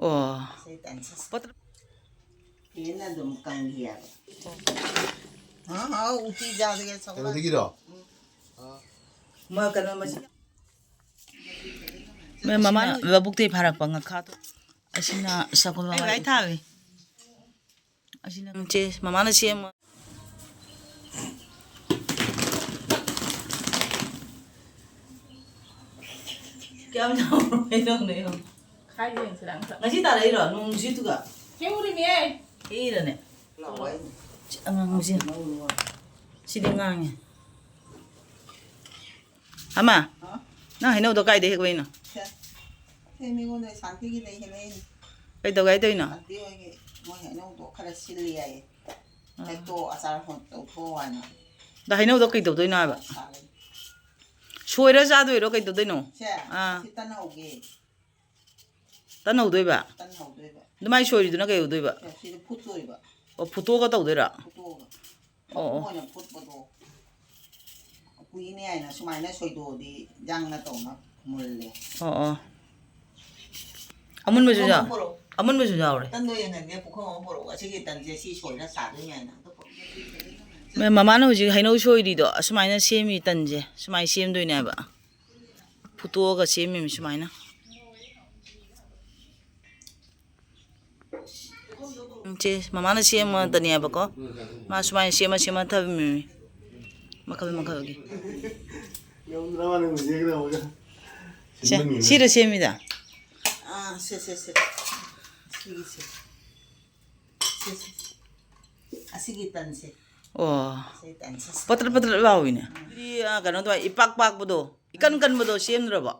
와. 얘는 좀 강기야. 아, 우티 자드게 저거. Ano tigiro? 뭐 그런 맛이. 매 마마 외국대 바락방가 카도. 아시나 사고라. 아이 타위. 아시나 제 마마는 시엠. Kéo nhau mấy đồng này không? khai riêng sẽ đáng sợ. Ngày trước ta đấy rồi, nung gì tu cả? Kêu đi mẹ. Ý rồi nè. Lẩu Ngang gì? Xí đi ngang nhỉ? À mà, nó hay nấu đồ cay đấy cái nào? thế mình còn này sản cái này này. Cái đồ cay đấy nào? sản cái 뭐 해놓은 또 카라 실리아에. 또 아살 혼또 포와나. Đã hay nấu đồ cay đồ đấy nào vậy? Xuôi ra ra rồi đó cái đồ đấy nào? 자, 일단 나오게. Ta nấu đấy vậy? 일단 나오게. nó mai xuôi thì nó cái đồ đấy vậy? 자, 지금 풋도 이봐. 포토가 또 어디라? 풋도. 어. 뭐냐 풋도. 구이네 아이나 수마이나 소이도 어디 장나 또나 물래. 아문 뭐 주자. 아문 뭐 주자 그래. 딴 노예는 내 북한 보러가 저기 일단 이제 시소이나 사드냐나 또 보. 매 마마는 혹시 하이노 쇼이리도 수마이나 시엠이 있던지 수마이 시엠도 있나 봐. 포토가 시엠이 수마이나. 제 마마는 시엠은 더니야 봐고. 마 수마이 시엠은 타비. 마카비 여기. Yung drama ng music na mga. 자, 시르 시엠이다. 아, 세세세. 시기세. 세세. 아, 시기단세. 와. 세단세. 빠뜨르빠뜨르 와오이네. 이 아까는 또 이빡빡보도 이깐깐보도 시엠 들어봐.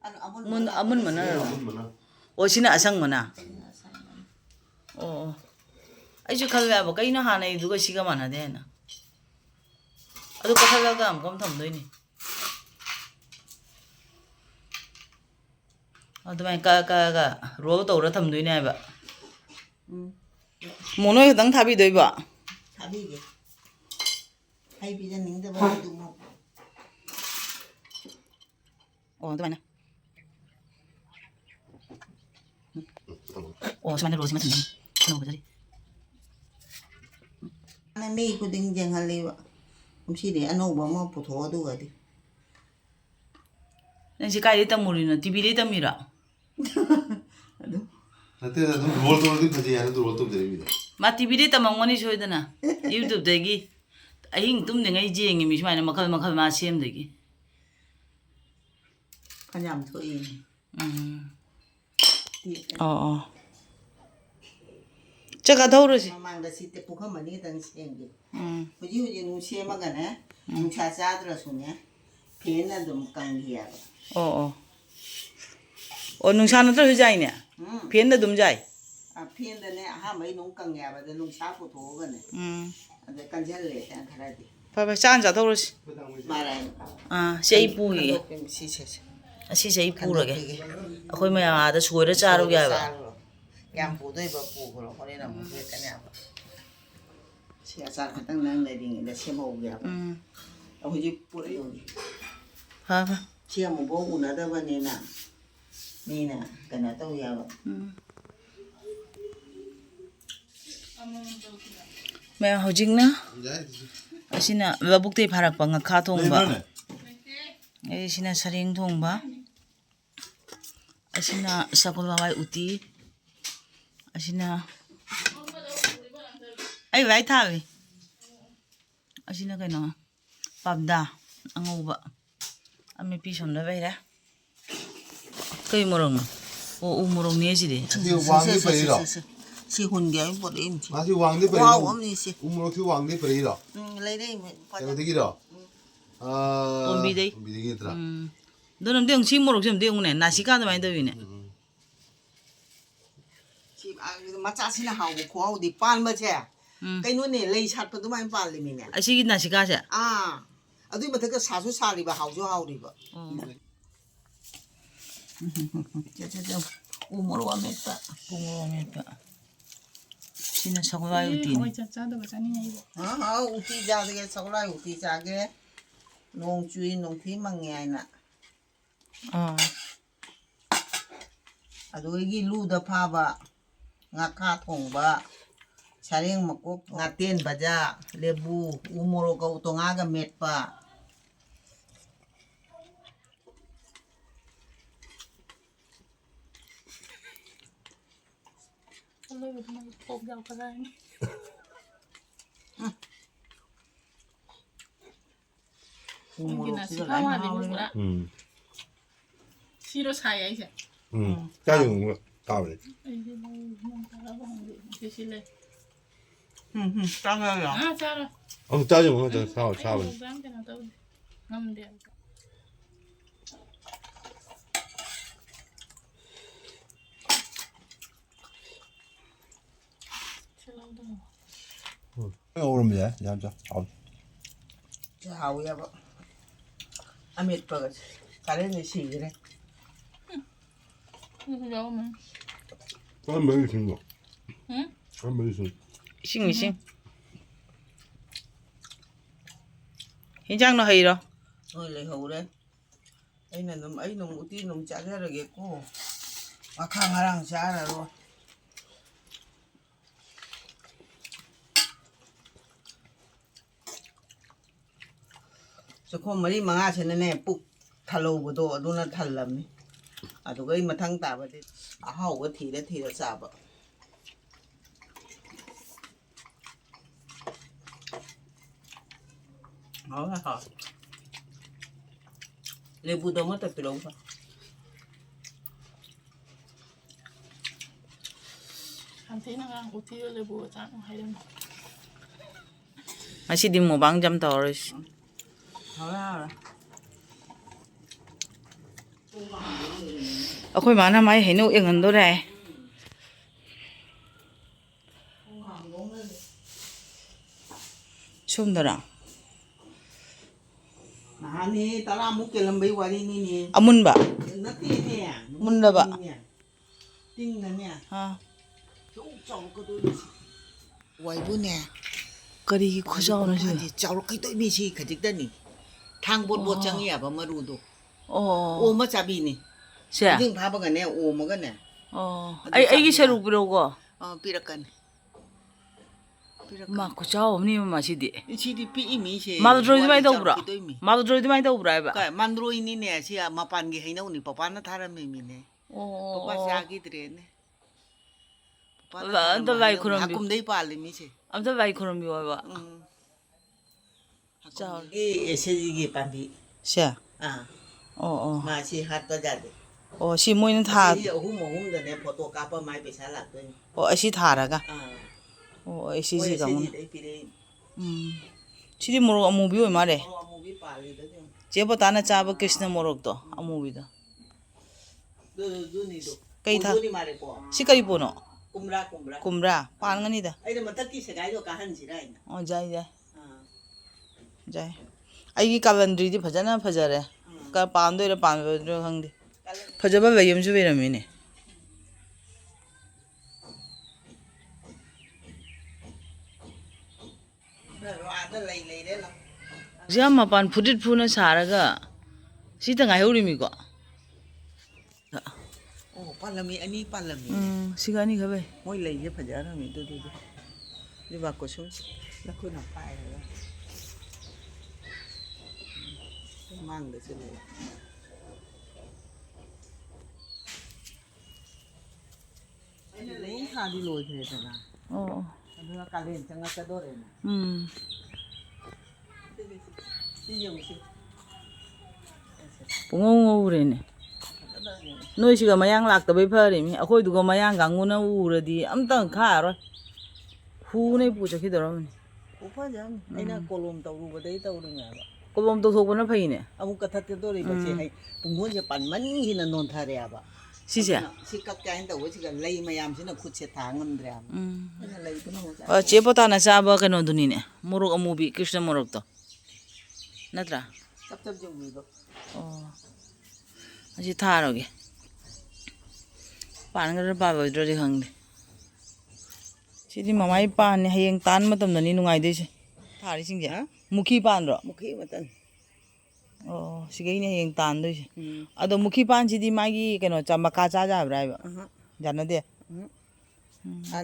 아문 뭐나? 어시나 아상 뭐나? 아이주 칼라 뭐 까이나 하네 누가 시가 많아 되나? 아도 칼라가 암검 탐도이니. 아도 많이 까까가 로도 오라 탐도이네 봐. 모노에 당 답이 돼 봐. 답이게. 하이비전 닝데 봐도 뭐. 또 많이. 세만에 로시만 탐도. 너무 그러지. 나는 내 이거 등장할래요. 음식이 안 오고 뭐 보도도 가디. nanti kaya kita murina, tibili kita mira. Nanti ada tuh roll tuh nanti pasti ada tuh roll tuh dari itu. Mati tibili kita mangwani shoy dana. YouTube degi. Ahing tum dengan ije yang ini cuma makal masih em degi. 그냥 토이. Oh. Cakap tahu sih. mamang da sitte bukan mani dan sienge. Hoji nusie magana. Nucha sadra sunya. Pena dum kangia. nungsa nanti hujan ini. Pienda dum jai. 아 피엔데네 아 mấy nung kangia ba nung sa phụ thố gần này. Ada kanjale tan kharadi. Papa cakap tak tahu sih. Marai. Siapa pui. Si siapa lagi. Aku mai ada suara caru ya ba. Yang putih ba pu kalau kau ni nak mungkin kan ya. Siapa kadang nang lagi ada siapa ya. Aku jadi putih. Papa. Siapa mau bawa una dah bani na. Ni na kena tahu ya ba. Mai hujing na. Asina babukte parak bang katong ba. Asina saring thong ba. Asina sakulawai utti. Asina ay vai thawi. Asina kaino pabda angoba. Ame pison na vai ra. Kai morong. Morong ni sih Masih uang di perih loh. Si hun dia buat ini. Masih uang di perih. Wow, om ni si. Umur tu uang di perih loh. Lady. Ano tigiro? Umbide. Umbide gitu lah. 너는 땡 심으로 좀 땡네. 나시가도 많이 더위네. Si macam hau kuau di pan baca. Kai nu ni lei chat tu main pan limi ni. 아시기 나시가세. Aduh betul ke sasu sali bah hau jo hau di bah. Jadi umur wa meta. Sina sakulai utti. Ôi chà chà đâu có chả ní ngay. Uti ja ke sakulai uti ja ke nong chui nong thi mang ngai na. ꯑꯗꯨꯗꯒꯤ ꯂꯨꯗ ꯐꯥꯕ ꯉꯥꯈꯥ ꯊꯣꯡꯕ ꯁꯔꯦꯡ ꯃꯀꯣꯛ ꯉꯥꯇꯦꯟ ꯕꯖꯥ ꯂꯦꯕꯨ ꯎ ꯃꯣꯔꯣꯛꯀ ꯎꯇꯣꯡꯉꯥꯒ ꯃꯦꯠꯄ ꯎ ꯃꯣꯔꯣꯛꯁꯤꯒ ꯂꯥꯏ ꯍꯥꯎꯔꯦ 시로 사야지. 짜증 거 까버리. 드실래? 짜가요. 아, 짜라. 짜증 거 사버리. 하면 돼. 오르면 돼. 자. 하우야 봐. 아메리카가 가래는 시그래. 이거 나오면. 한 매일 준 거. 응? 한 매일 준. 싱싱. 현장로 하이러. 원래 하우래. ấy nung utti nung chả ra được cô. Mà khang harang chả ra rồi. Số mấy mà ngã trên này bục thalo bữa đó nó thal lắm đi. À tụi cái mà thăng tả vậy. À hậu cái thì là sao vậy? Đó hả? Lebu đâu mất tập đâu phải? 한테나가 어떻게 레고 짠 하려면. Masih mau bang jam terus. Thôi Aku mana mai henu yang ando deh. Sumdara. Nani, tara mukhe lambai wari ni. Amun ba? Nati ni. Munda ba? Ting na niya. Ha. Chau ko do. Wai bu ne. Kari khujau na si. Chau kai toi mi si khajik da ni. Thang bot bot chang ya ba maru do. Oh. O ma chabi ni. Siya. Ding pha ba ga ne o ma ga ne. Oh. Ay gisaruk birogo. Pirakan. Ma khujau ni ma si di. Si di pi mi si. Ma do droi mai do bra. Ma do droi mai do bra ba. Ka mandro ini ne si mapan gi hainau ni papa na thara mi ne. Oh. Papa sa gi tre ne. Anta vai khuram bi. Akum dei pa le mi si. Anta vai khuram bi ba. Chao. Ese gi pa bi. Siya. Oh. Ma si hat to ja de. Oh, si mo yung tha. Si hum da ne photo ka pa mai pesa lag to. Oh, asi thara ka. Oh, si Si ka mo. dei pi de. Sidi morok amubi oi mare. Mo bi pa le de. Jebo tana chaba Krishna morok to amubi da. Do ni do. Kai tha. Do ni mare ko. Si kai pono. Kumra. Kumra. Pan ngani da. Ai de matak ki segai do ka han si rai na. Oh, jai. Jai. Ai calendar di phajana phajare. Ka pan do ira pan do khangdi. Phajaba bayam ju beramine. Jam mapan pudit puna saraga. Sita ngai hori mi ko. Oh, palami ani palami. Sigani khabe. Moi lei ye phajara mi do. Di ba ko sum. La ko na pai la. Mang de se le. Ai lei ha di loi the ta na. Oh. Anu ka len changa ka do re na. Si yung si. Pungong urene. Noi siga mayang laktabai phari mi akhoi duga mayang ganguna uradi amtang kharo hu nei pu chakhi doram Upa jam. Ai na kolom tau ru ba dei tau ru nga ba. kolom to thokona phaine Amu ka that te do re ba si hai. Pungmo je pan man hi na non tha re ba. sisa Si kap kain tau si ga lei mayam si na khut se tha ngam dre am. Ai lei tu no ja. chepota na chaba kano dunine morok amubi Krishna morok to natra Tap jung mi do. oh aji tharoge pangar ba ba dro di khangde sidi mamai pan ne hayeng tan matam nani nungai de se thari singje mukhi pan ro Mukhi matan. ꯑꯣ ꯁꯤꯒꯩꯅꯦ ꯍꯌꯦꯡ ꯇꯥꯟꯗꯣꯏꯁꯦ ꯑꯗꯣ ꯃꯨꯈꯤꯄꯥꯟꯁꯤꯗꯤ ꯃꯥꯒꯤ ꯀꯩꯅꯣ ꯃꯀꯥ ꯆꯥꯕ꯭ꯔꯥ ꯍꯥꯏꯕ ꯌꯥꯅꯗꯦ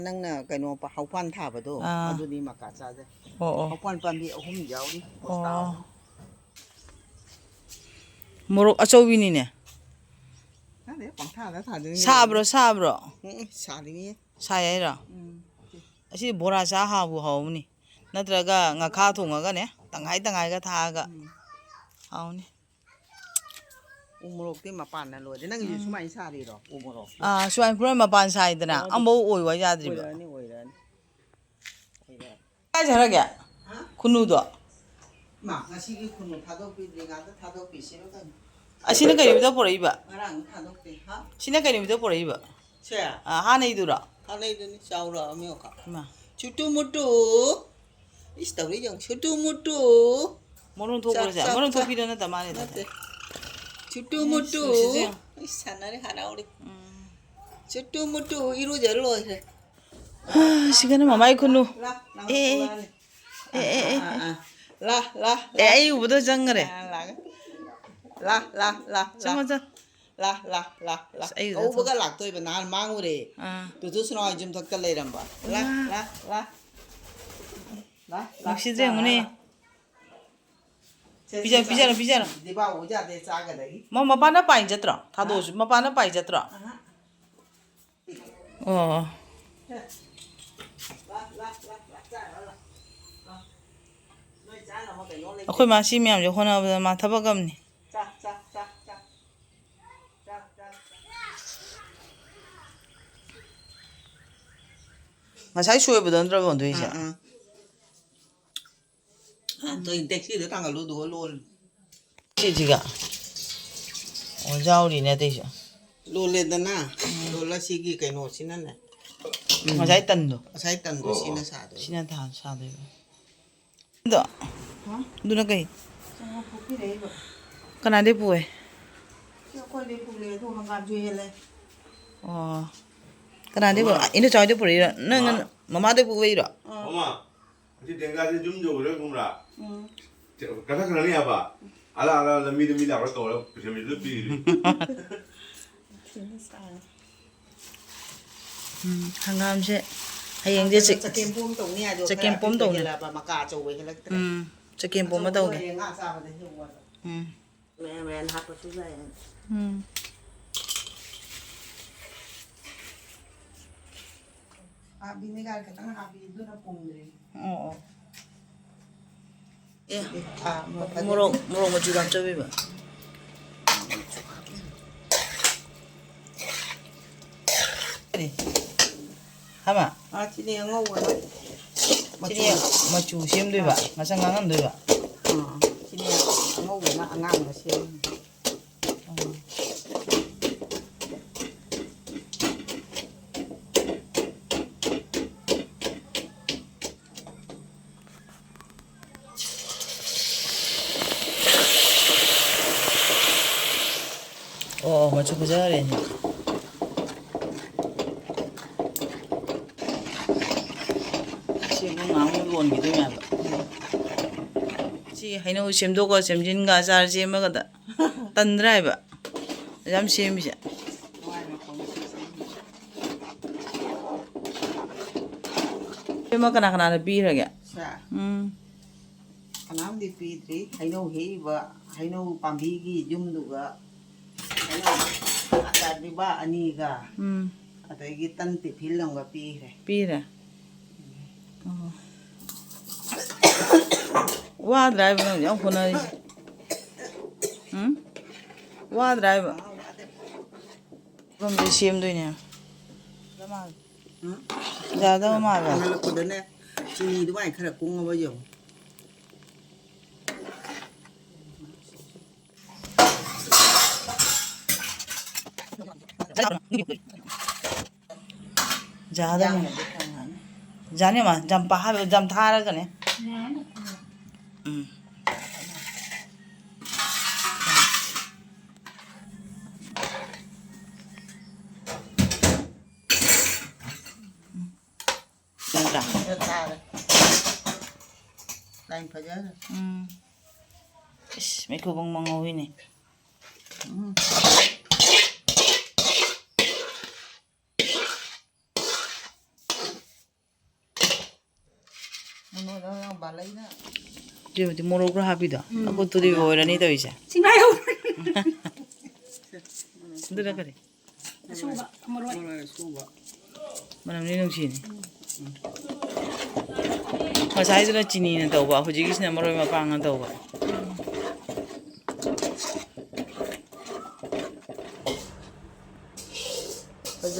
ꯅꯪꯅ ꯀꯩꯅꯣ ꯍꯧꯄꯥꯟ ꯊꯥꯕꯗꯣ ꯑꯗꯨꯗꯤ ꯃꯀꯥ ꯆꯥꯖꯩ ꯑꯣ ꯍꯧꯄꯥꯟ ꯄꯥꯝꯕꯤ 3 ꯌꯥꯎꯔꯤ ꯑꯣ ꯃꯣꯔꯣꯛ ꯑꯆꯧꯕꯤꯅꯤꯅꯦ ꯈꯪꯗꯦ ꯄꯪꯊꯥꯗ ꯊꯥꯗꯣꯏꯅꯤ ꯁꯥꯕ꯭ꯔꯣ ꯁꯥꯕ꯭ꯔꯣ ꯁꯥꯔꯤꯌꯦ ꯁꯥꯏ ꯍꯥꯏꯔꯣ ꯑꯁꯤ ꯕꯣꯔꯥ ꯆꯥ ꯍꯥꯎꯕꯨ ꯍꯥꯎꯕꯅꯤ ꯅꯠꯇ꯭ꯔꯒ ꯉꯥꯈꯥ ꯊꯣꯡꯉꯒꯅꯦ ꯇꯪꯉꯥꯏꯒ ꯊꯥꯛꯑꯒ ꯍꯥꯎꯅꯤ ꯎ ꯃꯣꯔꯣꯛꯇꯤ ꯃꯄꯥꯟꯅ ꯂꯣꯏꯔꯦ ꯅꯪꯒꯤꯁꯨ ꯁꯨꯃꯥꯏꯅ ꯁꯥꯔꯤꯔꯣ ꯎ ꯃꯣꯔꯣꯛ ꯁꯨꯃꯥꯏꯅ ꯄꯨꯔꯥ ꯃꯄꯥꯟ ꯁꯥꯏꯗꯅ ꯑꯝꯕꯧ ꯑꯣꯏꯕ ꯌꯥꯗ꯭ꯔꯤꯕ ꯑꯣꯏꯔꯛꯑꯅꯤ ꯀꯥꯏ ꯆꯠꯈ꯭ꯔꯒꯦ ꯈꯨꯟꯅꯨꯗꯣ ꯃꯥ ꯉꯁꯤꯒꯤ ꯈꯨꯟꯅꯨ ꯊꯥꯗꯣꯛꯄꯤꯗ꯭ꯔꯤ ꯉꯥꯛꯇ ꯊꯥꯗꯣꯛꯄꯤꯁꯤꯔꯣ ꯀꯩꯅꯣ ꯑꯁꯤꯅ ꯀꯩ ꯅꯨꯃꯤꯠꯇ ꯄꯨꯔꯛꯏꯕ ꯉꯔꯥꯡ ꯊꯥꯗꯣꯛꯇꯦ ꯍꯥ ꯁꯤꯅ ꯀꯩ ꯅꯨꯃꯤꯠꯇ ꯄꯨꯔꯛꯏꯕ ꯁꯦ ꯍꯥꯟꯅꯩꯗꯨꯔꯣ ꯍꯥꯟꯅꯩꯗꯨꯅꯤ ꯆꯥꯎꯔꯛꯑꯃꯤ ꯑꯣꯀ ꯏꯃꯥ ꯆꯨꯇꯨ ꯃꯨꯇꯨ 이씨 ꯇꯧꯔꯤ ꯌꯦꯡꯉꯨ ꯁꯨꯇꯨ ꯃꯨꯇꯨ ꯃꯔꯨꯝ ꯊꯣꯛꯄ꯭ꯔꯁꯦ ꯃꯔꯨꯝ ꯊꯣꯛꯄꯤꯗꯣ ꯅꯠꯇ ꯃꯥꯜꯂꯦ ꯅꯠꯇꯦ ꯆꯨꯇꯨ ꯃꯨꯇꯨ 이씨 ꯁꯥꯟꯅꯔꯦ ꯍꯔꯥꯎꯔꯤ ꯆꯨꯇꯨ ꯃꯨꯇꯨ 이루ꯖ ꯂꯣꯏꯈ꯭ꯔꯦ 시간은 마마이 ꯈꯨꯟꯅꯨ ꯑꯩ ꯎꯕꯗ ꯆꯪꯈꯔꯦ ꯆꯪꯉꯣ ꯆꯪ ꯀꯧꯕꯒ ꯂꯥꯛꯇꯣꯏꯕ ꯅꯍꯥꯟ ꯃꯥꯡꯉꯨꯔꯦ ꯇꯨꯁꯨ ꯅꯋꯥꯏ ꯌꯨꯝꯊꯛꯇ ꯂꯩꯔꯝꯕ ꯅꯨꯡꯁꯤꯗ꯭ꯔꯦ ꯌꯦꯡꯉꯨꯅꯦ ꯄꯤꯖꯔꯣ ꯗꯤꯕꯥ ꯎꯖꯥꯗꯦ ꯆꯥꯒꯗꯒꯤ ꯃꯄꯥꯅ ꯄꯥꯏ ꯆꯠꯇ꯭ꯔꯣ ꯊꯥꯗꯣꯛꯑꯁꯨ ꯃꯄꯥꯅ ꯄꯥꯏ ꯆꯠꯇ꯭ꯔꯣ ꯑꯣ ꯑꯩꯈꯣꯏ ꯃꯥ ꯁꯤ ꯃꯌꯥꯝꯁꯦ ꯍꯣꯠꯅꯕꯗ ꯃꯥ ꯊꯕꯛ ꯑꯃꯅꯤ ꯉꯁꯥꯏ ꯁꯣꯏꯕꯗꯣ ꯅꯠꯇ꯭ꯔ ꯌꯣꯟꯗꯣꯏꯁꯦ ꯇꯦꯛꯁꯤꯗ ꯊꯥꯡꯒꯠꯂꯨꯗꯨꯒ ꯂꯣꯜ ꯁꯤꯁꯤꯒ ꯑꯣ ꯌꯥꯎꯔꯤꯅꯦ ꯑꯇꯩꯁꯨ ꯂꯣꯜꯂꯦꯗꯅ ꯂꯣꯜꯂ ꯁꯤꯒꯤ ꯀꯩꯅꯣꯁꯤꯅꯅꯦ ꯉꯁꯥꯏ ꯇꯟꯗꯣ ꯁꯤꯅ ꯁꯥꯗꯣꯏ ꯁꯤꯅ ꯁꯥꯗꯣꯏꯕ ꯑꯗꯣ ꯑꯗꯨꯅ ꯀꯩ ꯀꯅꯥꯗꯩ ꯄꯨꯏ ꯑꯩꯈꯣꯏꯗꯤ ꯄꯨꯂꯦ ꯑꯗꯨ ꯍꯪꯒꯥꯝꯁꯨ ꯍꯦꯜꯂꯦ ꯑꯣ ꯀꯅꯥꯗꯩ ꯏꯅ ꯆꯥꯎꯗꯩ ꯄꯨꯔꯛꯏꯔꯣ ꯅꯪ ꯃꯃꯥꯗꯩ ꯄꯨꯕꯩꯔꯣ 엄마, 이 냉가지 좀 줘보래 그러라. 가사 그러니 아빠. 알아, 미리 알아 또 그러면 르비. hanggamse hayengje ꯆꯀꯦꯝꯄꯣꯝ ꯇꯧꯅꯤ ꯍꯥꯏꯗꯣ ꯆꯀꯦꯝꯄꯣꯝ ꯇꯧꯅꯤ ꯍꯦꯜꯂꯕ ꯃꯀꯥ ꯑꯆꯧꯕ ꯍꯦꯜꯂꯛꯇ꯭ꯔꯦ ꯆꯀꯦꯝꯄꯣꯝ ꯑꯃ ꯇꯧꯒꯦ ꯉꯥ ꯆꯥꯕꯗ ꯍꯦꯛꯋꯥꯗ ꯃꯌꯥꯟ ꯍꯥꯞꯄꯁꯨ ꯌꯥꯏ ꯚꯤꯅꯦꯒꯔ ꯈꯤꯇꯪ ꯍꯥꯞꯄꯤ ꯑꯗꯨꯅ ꯄꯨꯝꯗ꯭ꯔꯤ ꯑꯣ ꯑꯦ 모록 ꯃꯆꯨ ꯍꯥꯞꯆꯕꯤꯕ 하마 ꯆꯤꯅꯤ ꯑꯉꯧꯕꯅ ꯆꯤꯅꯤ ꯃꯆꯨ ꯁꯦꯝꯗꯣꯏꯕ ꯉꯁꯪ ꯉꯥꯡꯍꯟꯗꯣꯏꯕ ꯆꯤꯅꯤ ꯑꯉꯧꯕꯅ ꯑꯉꯥꯡꯕ ꯁꯦꯝꯃꯤ 맞춰 보자 그래. 지금 아무도 온 기도냐 봐. 지 하이노 셈도가 셈진가 잘 셈마가다. 딴드라이바. ям 셈이자. 셈마 하나 비르게. ꯀꯅꯥꯝꯗꯤ ꯄꯤꯗ꯭ꯔꯤ ꯍꯩꯅꯧ ꯍꯦꯛꯏꯕ ꯍꯩꯅꯧ ꯄꯥꯝꯕꯤꯒꯤ ꯌꯨꯝꯗꯨꯒ ꯑꯆꯥꯔꯗꯤꯕ ꯑꯅꯤꯒ ꯑꯗꯒꯤ ꯇꯟ ꯇꯤꯐꯤꯜ ꯑꯃꯒ ꯄꯤꯈ꯭ꯔꯦ 와드라이브 는 영 보나리 응? 와드라이브 그럼 이제 시험도이네 자다 마가 할락거든요 지니도 많이 그래 공어봐요 자다 자네만 잠 바하면 잠 타라 그네 Lành phải nhớ rồi. Mấy cô bông mangogi này. Nó đó bà lấy đó. Điều thì moro có happy đó. Aku tuh di bawah ini tuh bisa. Sinayo. Itu dah kali. Suba, amoroy. Mana ni nung sini. Masai itu lah cini ni tahu bah. Hujung kisah moro ma pangan tahu bah.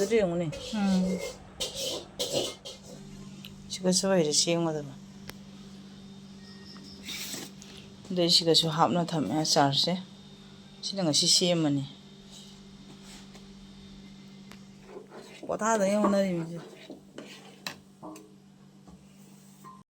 Jadi yang ni. Siapa sebab itu siang macam tu. Dari siapa sebab hap na tham ya charge. Sini nggak sih siang mana. Kau tahu dah yang mana ni.